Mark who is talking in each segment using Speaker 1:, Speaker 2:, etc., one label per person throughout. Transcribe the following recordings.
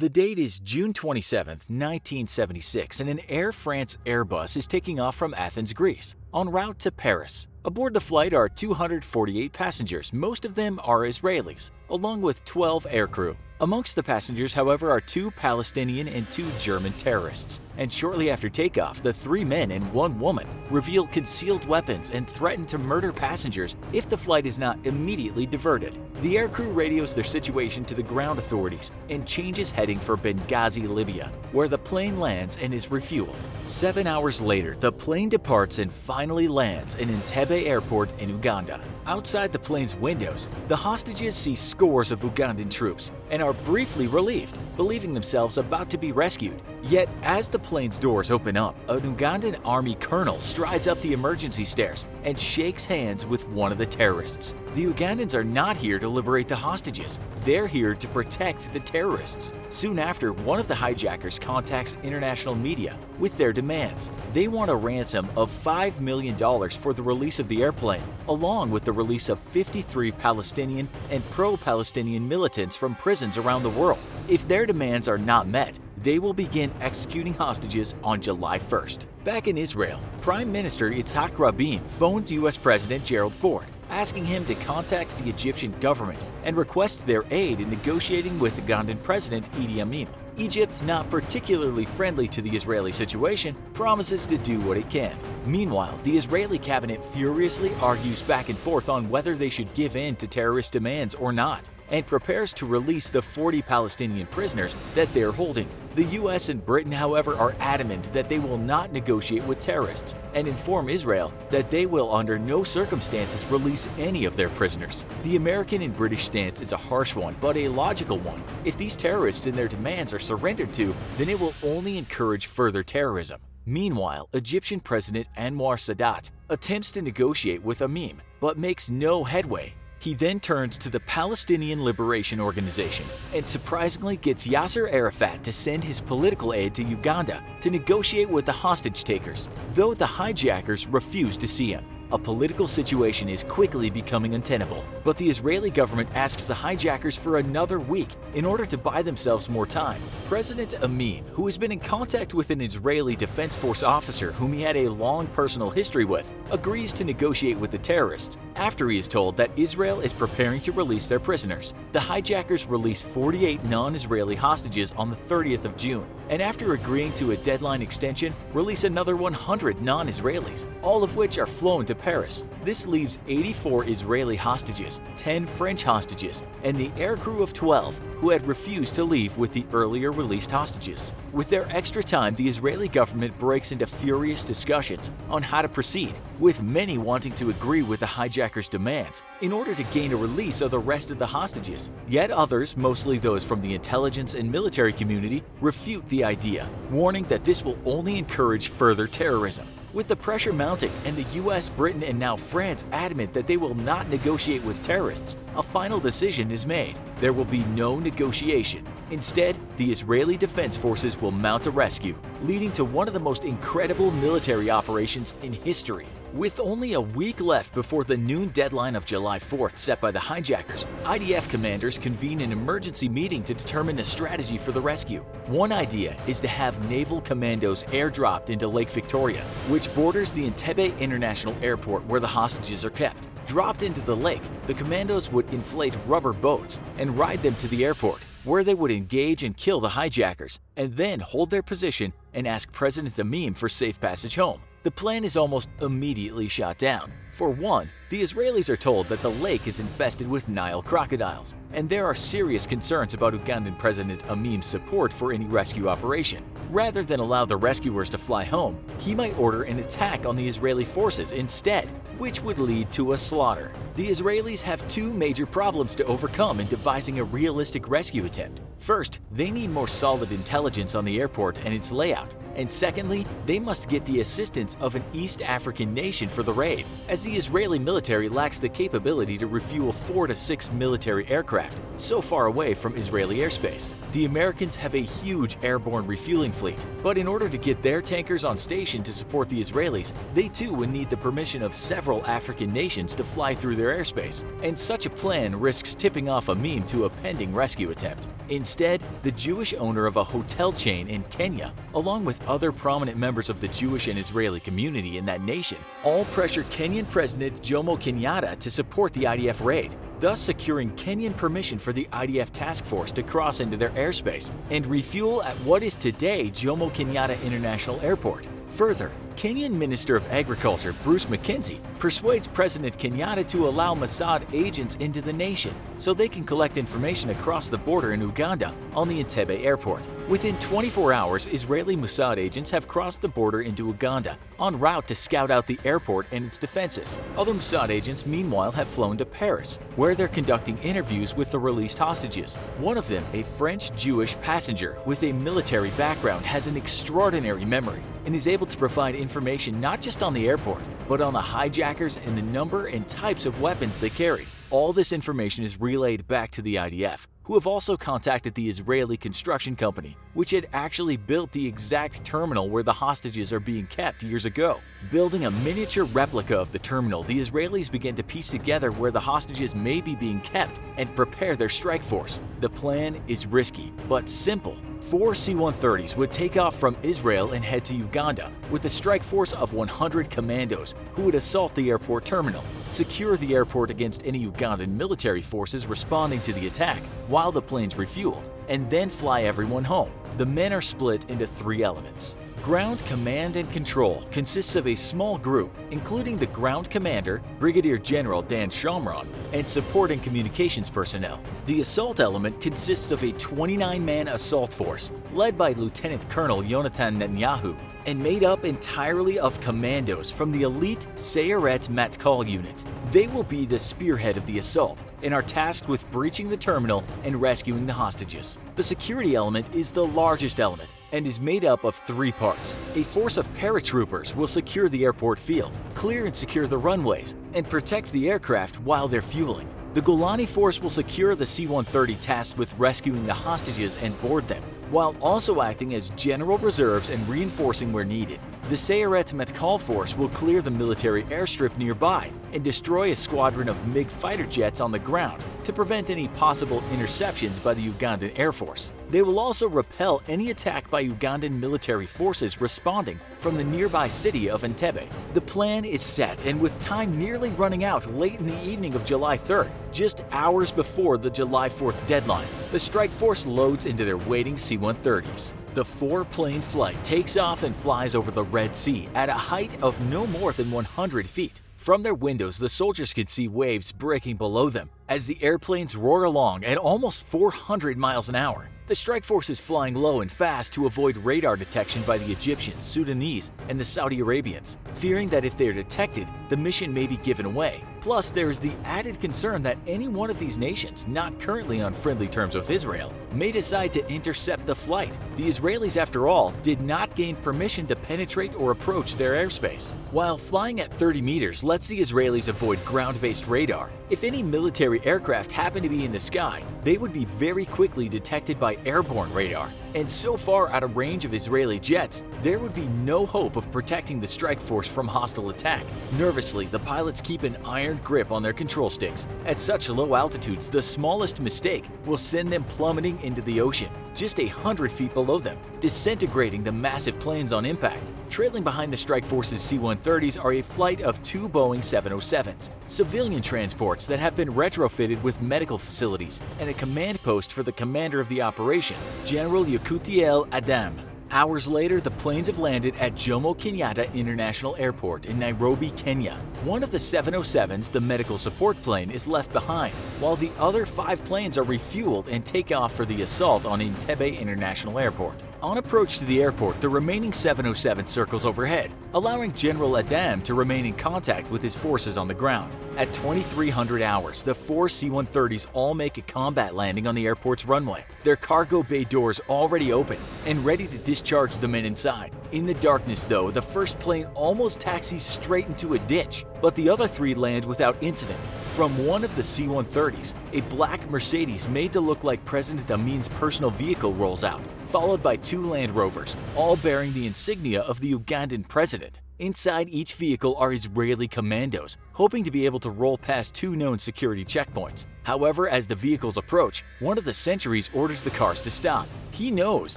Speaker 1: The date is June 27, 1976, and an Air France Airbus is taking off from Athens, Greece, en route to Paris. Aboard the flight are 248 passengers, most of them are Israelis, along with 12 aircrew. Amongst the passengers, however, are 2 Palestinian and 2 German terrorists. And shortly after takeoff, the 3 men and 1 woman reveal concealed weapons and threaten to murder passengers if the flight is not immediately diverted. The aircrew radios their situation to the ground authorities and changes heading for Benghazi, Libya, where the plane lands and is refueled. 7 hours later, the plane departs and finally lands in Entebbe Airport in Uganda. Outside the plane's windows, the hostages see scores of Ugandan troops and are briefly relieved, believing themselves about to be rescued. Yet, as the plane's doors open up, an Ugandan army colonel strides up the emergency stairs and shakes hands with one of the terrorists. The Ugandans are not here to liberate the hostages, they're here to protect the terrorists. Soon after, one of the hijackers contacts international media with their demands. They want a ransom of $5 million for the release of the airplane, along with the release of 53 Palestinian and pro-Palestinian militants from prisons around the world. If their demands are not met, they will begin executing hostages on July 1st. Back in Israel, Prime Minister Yitzhak Rabin phoned U.S. President Gerald Ford, asking him to contact the Egyptian government and request their aid in negotiating with Ugandan President Idi Amin. Egypt, not particularly friendly to the Israeli situation, promises to do what it can. Meanwhile, the Israeli cabinet furiously argues back and forth on whether they should give in to terrorist demands or not, and prepares to release the 40 Palestinian prisoners that they're holding. The US and Britain, however, are adamant that they will not negotiate with terrorists and inform Israel that they will under no circumstances release any of their prisoners. The American and British stance is a harsh one, but a logical one. If these terrorists and their demands are surrendered to, then it will only encourage further terrorism. Meanwhile, Egyptian President Anwar Sadat attempts to negotiate with Amin, but makes no headway. He then turns to the Palestinian Liberation Organization and surprisingly gets Yasser Arafat to send his political aid to Uganda to negotiate with the hostage takers, though the hijackers refuse to see him. A political situation is quickly becoming untenable, but the Israeli government asks the hijackers for another week in order to buy themselves more time. President Amin, who has been in contact with an Israeli Defense Force officer whom he had a long personal history with, agrees to negotiate with the terrorists after he is told that Israel is preparing to release their prisoners. The hijackers release 48 non-Israeli hostages on the 30th of June, and after agreeing to a deadline extension, release another 100 non-Israelis, all of which are flown to Paris. This leaves 84 Israeli hostages, 10 French hostages, and the aircrew of 12 who had refused to leave with the earlier released hostages. With their extra time, the Israeli government breaks into furious discussions on how to proceed, with many wanting to agree with the hijackers' demands in order to gain a release of the rest of the hostages. Yet others, mostly those from the intelligence and military community, refute the idea, warning that this will only encourage further terrorism. With the pressure mounting and the US, Britain, and now France adamant that they will not negotiate with terrorists, a final decision is made. There will be no negotiation. Instead, the Israeli Defense Forces will mount a rescue, leading to one of the most incredible military operations in history. With only a week left before the noon deadline of July 4th set by the hijackers, IDF commanders convene an emergency meeting to determine a strategy for the rescue. One idea is to have naval commandos airdropped into Lake Victoria, which borders the Entebbe International Airport where the hostages are kept. Dropped into the lake, the commandos would inflate rubber boats and ride them to the airport, where they would engage and kill the hijackers, and then hold their position and ask President Amin for safe passage home. The plan is almost immediately shot down. For one, the Israelis are told that the lake is infested with Nile crocodiles, and there are serious concerns about Ugandan President Amin's support for any rescue operation. Rather than allow the rescuers to fly home, he might order an attack on the Israeli forces instead, which would lead to a slaughter. The Israelis have 2 major problems to overcome in devising a realistic rescue attempt. First, they need more solid intelligence on the airport and its layout. And secondly, they must get the assistance of an East African nation for the raid, as the Israeli military lacks the capability to refuel 4 to 6 military aircraft so far away from Israeli airspace. The Americans have a huge airborne refueling fleet, but in order to get their tankers on station to support the Israelis, they too would need the permission of several African nations to fly through their airspace, and such a plan risks tipping off a meme to a pending rescue attempt. Instead, the Jewish owner of a hotel chain in Kenya, along with other prominent members of the Jewish and Israeli community in that nation, all pressure Kenyan President Jomo Kenyatta to support the IDF raid, thus securing Kenyan permission for the IDF task force to cross into their airspace and refuel at what is today Jomo Kenyatta International Airport. Further, Kenyan Minister of Agriculture Bruce Mackenzie persuades President Kenyatta to allow Mossad agents into the nation so they can collect information across the border in Uganda on the Entebbe airport. Within 24 hours, Israeli Mossad agents have crossed the border into Uganda en route to scout out the airport and its defenses. Other Mossad agents meanwhile have flown to Paris, where they're conducting interviews with the released hostages. One of them, a French-Jewish passenger with a military background, has an extraordinary memory and is able to provide information not just on the airport, but on the hijackers and the number and types of weapons they carried. All this information is relayed back to the IDF, who have also contacted the Israeli construction company, which had actually built the exact terminal where the hostages are being kept years ago. Building a miniature replica of the terminal, the Israelis began to piece together where the hostages may be being kept and prepare their strike force. The plan is risky, but simple. 4 C-130s would take off from Israel and head to Uganda with a strike force of 100 commandos who would assault the airport terminal, secure the airport against any Ugandan military forces responding to the attack while the planes refueled, and then fly everyone home. The men are split into 3 elements. Ground Command and Control consists of a small group, including the Ground Commander, Brigadier General Dan Shomron, and support and communications personnel. The Assault Element consists of a 29-man assault force, led by Lieutenant Colonel Yonatan Netanyahu, and made up entirely of commandos from the elite Sayeret Matkal unit. They will be the spearhead of the assault and are tasked with breaching the terminal and rescuing the hostages. The security element is the largest element and is made up of 3 parts. A force of paratroopers will secure the airport field, clear and secure the runways, and protect the aircraft while they're fueling. The Golani force will secure the C-130 tasked with rescuing the hostages and board them, while also acting as general reserves and reinforcing where needed. The Sayeret Matkal force will clear the military airstrip nearby and destroy a squadron of MiG fighter jets on the ground to prevent any possible interceptions by the Ugandan Air Force. They will also repel any attack by Ugandan military forces responding from the nearby city of Entebbe. The plan is set, and with time nearly running out late in the evening of July 3rd, just hours before the July 4th deadline, the strike force loads into their waiting C-130s. The 4-plane flight takes off and flies over the Red Sea at a height of no more than 100 feet. From their windows, the soldiers could see waves breaking below them as the airplanes roar along at almost 400 miles an hour. The strike force is flying low and fast to avoid radar detection by the Egyptians, Sudanese, and the Saudi Arabians, fearing that if they are detected, the mission may be given away. Plus, there is the added concern that any one of these nations, not currently on friendly terms with Israel, may decide to intercept the flight. The Israelis, after all, did not gain permission to penetrate or approach their airspace. While flying at 30 meters lets the Israelis avoid ground-based radar, if any military aircraft happen to be in the sky, they would be very quickly detected by airborne radar. And so far out of range of Israeli jets, there would be no hope of protecting the strike force from hostile attack. Nervously, the pilots keep an iron grip on their control sticks. At such low altitudes, the smallest mistake will send them plummeting into the ocean, just 100 feet below them, disintegrating the massive planes on impact. Trailing behind the strike force's C-130s are a flight of 2 Boeing 707s, civilian transports that have been retrofitted with medical facilities, and a command post for the commander of the operation, General Yekutiel Adam. Hours later, the planes have landed at Jomo Kenyatta International Airport in Nairobi, Kenya. One of the 707s, the medical support plane, is left behind, while the other 5 planes are refueled and take off for the assault on Entebbe International Airport. On approach to the airport, the remaining 707 circles overhead, allowing General Adam to remain in contact with his forces on the ground. At 2300 hours, the 4 C-130s all make a combat landing on the airport's runway, their cargo bay doors already open and ready to discharge the men inside. In the darkness though, the first plane almost taxis straight into a ditch, but the other three land without incident. From one of the C-130s, a black Mercedes made to look like President Amin's personal vehicle rolls out, followed by two Land Rovers, all bearing the insignia of the Ugandan president. Inside each vehicle are Israeli commandos, hoping to be able to roll past two known security checkpoints. However, as the vehicles approach, one of the sentries orders the cars to stop. He knows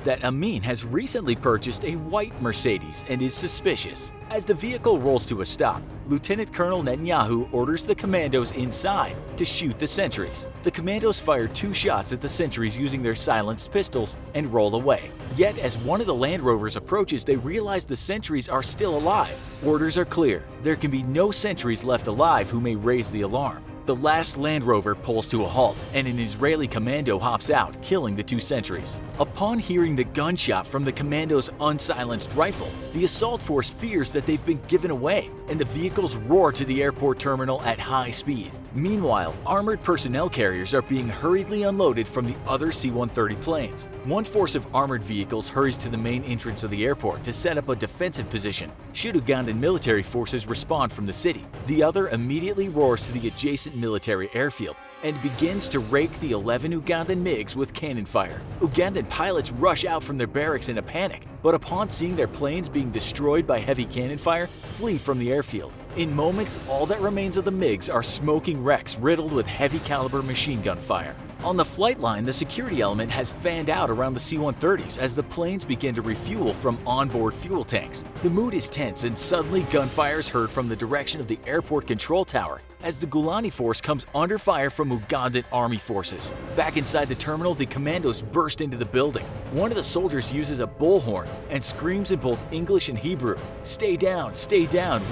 Speaker 1: that Amin has recently purchased a white Mercedes and is suspicious. As the vehicle rolls to a stop, Lieutenant Colonel Netanyahu orders the commandos inside to shoot the sentries. The commandos fire two shots at the sentries using their silenced pistols and roll away. Yet as one of the Land Rovers approaches, they realize the sentries are still alive. Orders are clear. There can be no sentries left alive who may raise the alarm. The last Land Rover pulls to a halt, and an Israeli commando hops out, killing the two sentries. Upon hearing the gunshot from the commando's unsilenced rifle, the assault force fears that they've been given away, and the vehicles roar to the airport terminal at high speed. Meanwhile, armored personnel carriers are being hurriedly unloaded from the other C-130 planes. One force of armored vehicles hurries to the main entrance of the airport to set up a defensive position should Ugandan military forces respond from the city. The other immediately roars to the adjacent military airfield and begins to rake the 11 Ugandan MiGs with cannon fire. Ugandan pilots rush out from their barracks in a panic, but upon seeing their planes being destroyed by heavy cannon fire, flee from the airfield. In moments, all that remains of the MiGs are smoking wrecks riddled with heavy caliber machine gun fire. On the flight line, the security element has fanned out around the C-130s as the planes begin to refuel from onboard fuel tanks. The mood is tense and suddenly gunfire is heard from the direction of the airport control tower as the Golani force comes under fire from Ugandan army forces. Back inside the terminal, the commandos burst into the building. One of the soldiers uses a bullhorn and screams in both English and Hebrew, stay down,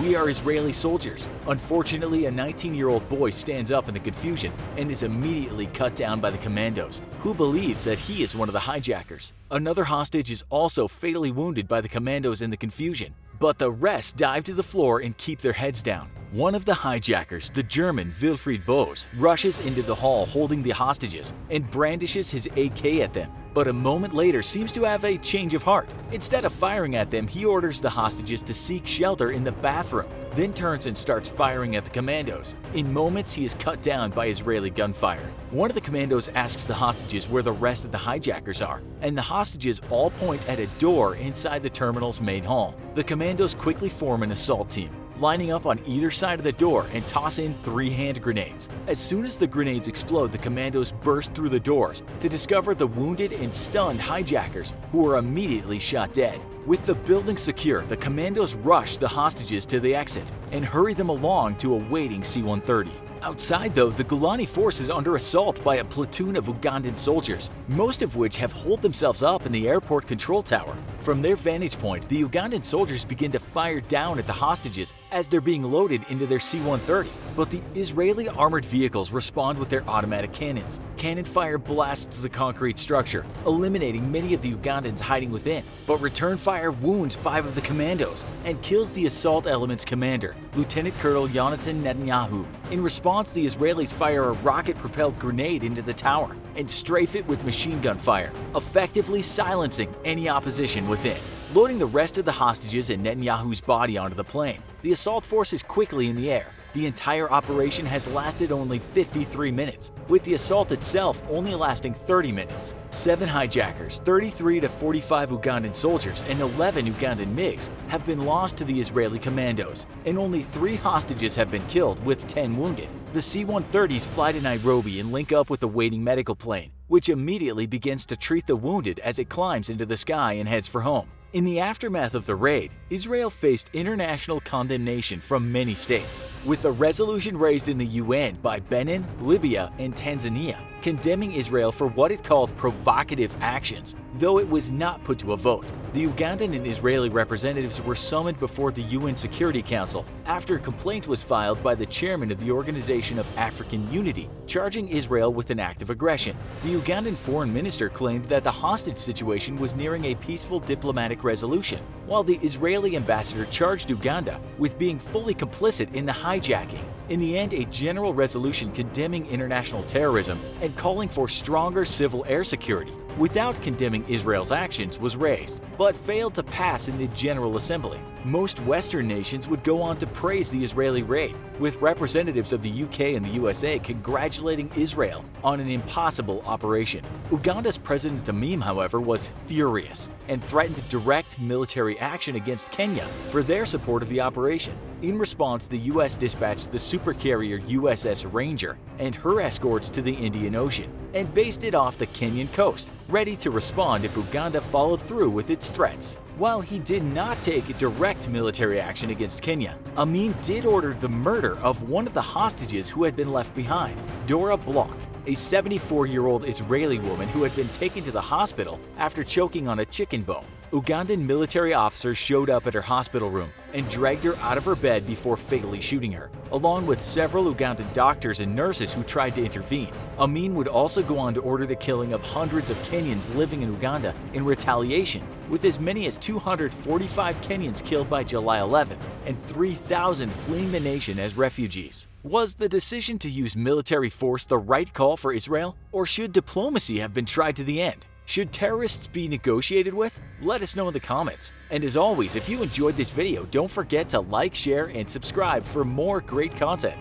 Speaker 1: we are Israeli soldiers." Unfortunately, a 19-year-old boy stands up in the confusion and is immediately cut down by the commandos, who believes that he is one of the hijackers. Another hostage is also fatally wounded by the commandos in the confusion, but the rest dive to the floor and keep their heads down. One of the hijackers, the German Wilfried Bose, rushes into the hall holding the hostages and brandishes his AK at them, but a moment later seems to have a change of heart. Instead of firing at them, he orders the hostages to seek shelter in the bathroom, then turns and starts firing at the commandos. In moments, he is cut down by Israeli gunfire. One of the commandos asks the hostages where the rest of the hijackers are, and the hostages all point at a door inside the terminal's main hall. The commandos quickly form an assault team, lining up on either side of the door and toss in 3 hand grenades. As soon as the grenades explode, the commandos burst through the doors to discover the wounded and stunned hijackers, who are immediately shot dead. With the building secure, the commandos rush the hostages to the exit and hurry them along to a waiting C-130. Outside though, the Golani force is under assault by a platoon of Ugandan soldiers, most of which have holed themselves up in the airport control tower. From their vantage point, the Ugandan soldiers begin to fire down at the hostages as they're being loaded into their C-130, but the Israeli armored vehicles respond with their automatic cannons. Cannon fire blasts the concrete structure, eliminating many of the Ugandans hiding within, but return fire wounds 5 of the commandos and kills the assault element's commander, Lieutenant Colonel Yonatan Netanyahu. In response, the Israelis fire a rocket-propelled grenade into the tower and strafe it with machine gun fire, effectively silencing any opposition within. Loading the rest of the hostages and Netanyahu's body onto the plane, the assault force is quickly in the air. The entire operation has lasted only 53 minutes, with the assault itself only lasting 30 minutes. 7 hijackers, 33 to 45 Ugandan soldiers, and 11 Ugandan MiGs have been lost to the Israeli commandos, and only 3 hostages have been killed, with 10 wounded. The C-130s fly to Nairobi and link up with the waiting medical plane, which immediately begins to treat the wounded as it climbs into the sky and heads for home. In the aftermath of the raid, Israel faced international condemnation from many states, with a resolution raised in the UN by Benin, Libya, and Tanzania, condemning Israel for what it called provocative actions, though it was not put to a vote. The Ugandan and Israeli representatives were summoned before the UN Security Council after a complaint was filed by the chairman of the Organization of African Unity, charging Israel with an act of aggression. The Ugandan foreign minister claimed that the hostage situation was nearing a peaceful diplomatic resolution, while the Israeli ambassador charged Uganda with being fully complicit in the hijacking. In the end, a general resolution condemning international terrorism and calling for stronger civil air security without condemning Israel's actions was raised, but failed to pass in the General Assembly. Most Western nations would go on to praise the Israeli raid, with representatives of the UK and the USA congratulating Israel on an impossible operation. Uganda's President Tamim, however, was furious and threatened direct military action against Kenya for their support of the operation. In response, the US dispatched the supercarrier USS Ranger and her escorts to the Indian Ocean and based it off the Kenyan coast, ready to respond if Uganda followed through with its threats. While he did not take direct military action against Kenya, Amin did order the murder of one of the hostages who had been left behind, Dora Bloch, a 74-year-old Israeli woman who had been taken to the hospital after choking on a chicken bone. Ugandan military officers showed up at her hospital room and dragged her out of her bed before fatally shooting her, along with several Ugandan doctors and nurses who tried to intervene. Amin would also go on to order the killing of hundreds of Kenyans living in Uganda in retaliation, with as many as 245 Kenyans killed by July 11 and 3,000 fleeing the nation as refugees. Was the decision to use military force the right call for Israel, or should diplomacy have been tried to the end? Should terrorists be negotiated with? Let us know in the comments. And as always, if you enjoyed this video, don't forget to like, share, and subscribe for more great content.